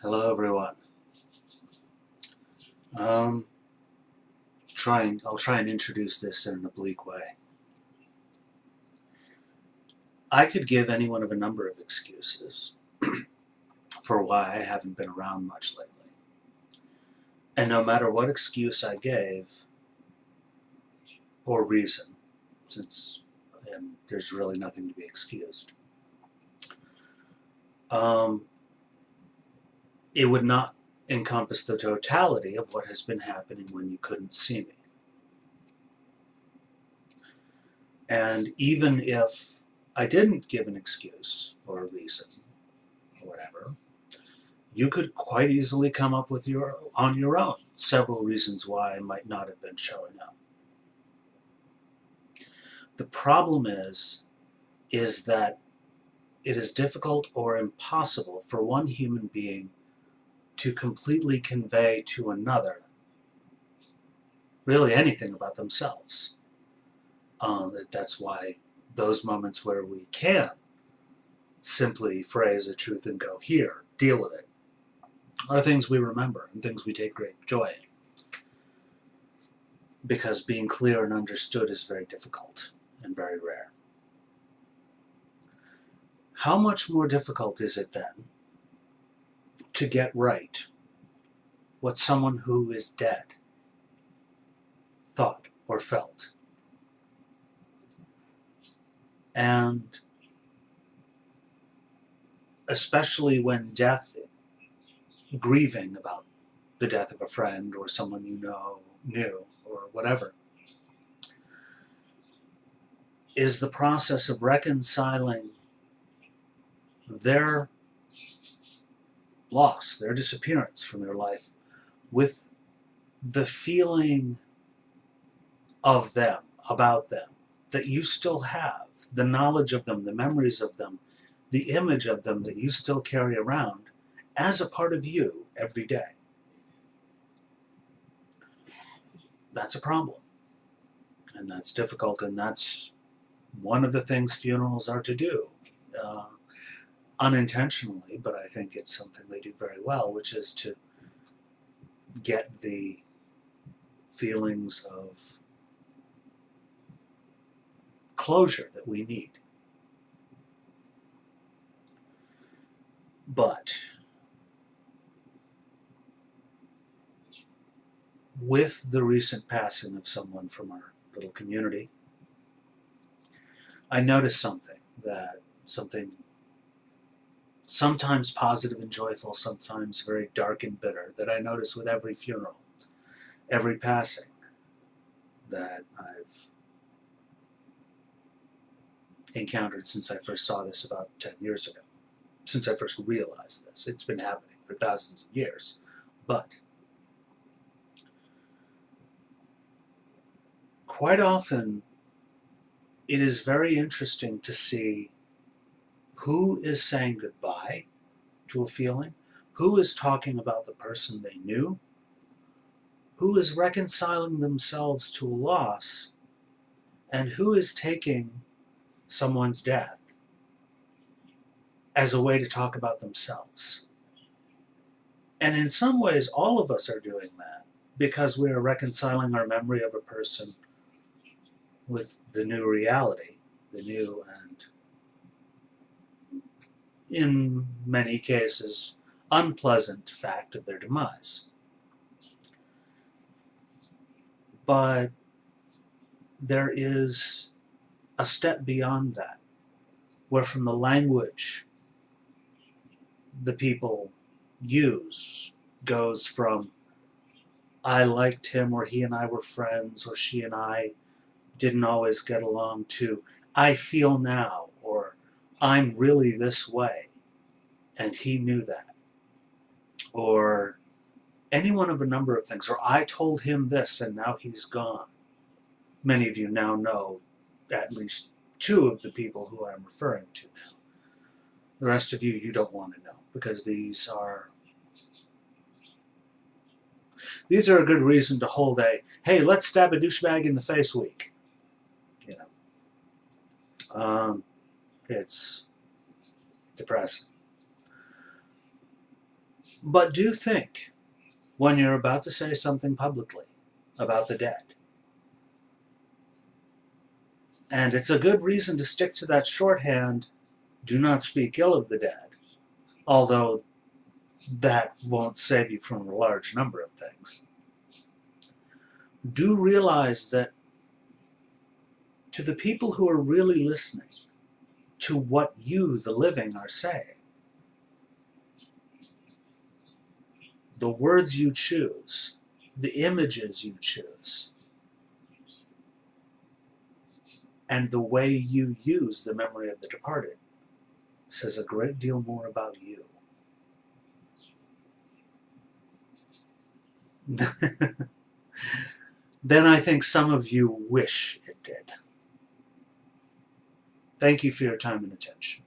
Hello, everyone. Um, I'll try and introduce this in an oblique way. I could give any one of a number of excuses for why I haven't been around much lately. And no matter what excuse I gave, or reason, since there's really nothing to be excused, um, it would not encompass the totality of what has been happening when you couldn't see me. And even if I didn't give an excuse or a reason or whatever, you could quite easily come up with on your own several reasons why I might not have been showing up. The problem is that it is difficult or impossible for one human being to completely convey to another really anything about themselves. That's why those moments where we can simply phrase a truth and go, here, deal with it, are things we remember and things we take great joy in. Because being clear and understood is very difficult and very rare. How much more difficult is it then to get right what someone who is dead thought or felt? And especially when grieving about the death of a friend or someone you know, knew, or whatever, is the process of reconciling their loss, their disappearance from your life, with the feeling of them, about them, that you still have, the knowledge of them, the memories of them, the image of them that you still carry around as a part of you every day. That's a problem. And that's difficult, and that's one of the things funerals are to do. Uh, Unintentionally, but I think it's something they do very well, which is to get the feelings of closure that we need. But with the recent passing of someone from our little community, I noticed something sometimes positive and joyful, sometimes very dark and bitter, that I notice with every funeral, every passing that I've encountered since I first saw this about 10 years ago, since I first realized this. It's been happening for thousands of years, but quite often it is very interesting to see who is saying goodbye to a feeling, who is talking about the person they knew, who is reconciling themselves to a loss, and who is taking someone's death as a way to talk about themselves. And in some ways, all of us are doing that because we are reconciling our memory of a person with the new reality, the new and, in many cases, unpleasant fact of their demise. But there is a step beyond that, where from the language the people use goes from I liked him, or he and I were friends, or she and I didn't always get along, to I feel now, or I'm really this way, and he knew that. Or any one of a number of things. Or I told him this and now he's gone. Many of you now know at least two of the people who I'm referring to now. The rest of you don't want to know, because these are a good reason to hold a, hey, let's stab a douchebag in the face week. You know, it's depressing. But do think when you're about to say something publicly about the dead. And it's a good reason to stick to that shorthand, do not speak ill of the dead, although that won't save you from a large number of things. Do realize that to the people who are really listening to what you, the living, are saying, the words you choose, the images you choose, and the way you use the memory of the departed says a great deal more about you. Than I think some of you wish it did. Thank you for your time and attention.